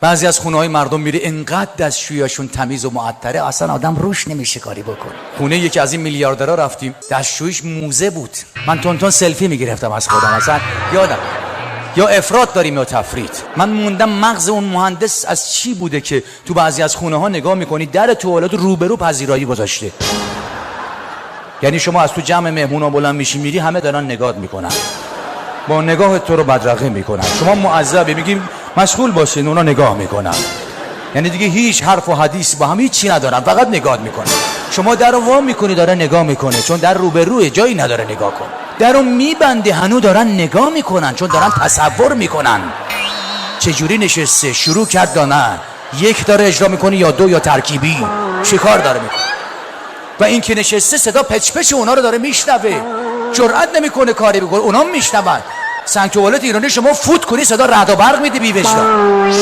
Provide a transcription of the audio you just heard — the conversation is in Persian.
بعضی از خونه‌های مردم میری انقدر دستشوییاشون تمیز و معطره اصلا آدم روش نمیشه کاری بکنه. خونه یکی از این میلیاردرها رفتیم، دستشوییش موزه بود. من تونتون سلفی میگرفتم از خودم اصلا یادم. یا افراط داریم یا تفریط. من موندم مغز اون مهندس از چی بوده که تو بعضی از خونه‌ها نگاه میکنی در توالت روبرو پذیرایی گذاشته. یعنی شما از تو جمع مهمونا بلند میشی میری همه دارن نگات میکنن، با نگاه تو رو بدرقه میکنن. شما معذبی میگیم مشغول باشین، اونا نگاه میکنن. یعنی دیگه هیچ حرف و حدیث با هم هیچی ندارن، فقط نگاه میکنن. شما در رو وا میکنی داره نگاه میکنه، چون در روبروه جایی نداره نگاه کن. در رو میبنده هنو دارن نگاه میکنن، چون دارن تصور میکنن چجوری نشسته، شروع کرد یا نه، یک داره اجرا میکنه یا دو یا ترکیبی، چه کار داره میکنه. و این که نشسته صدا پچ پچ اونا رو داره میشنوه، جرئت نمیکنه کاری بکنه، اونا میشنون. سنگ توالت ایرانی شما فوت کنی صدا رعد و برق میده بی وجدان.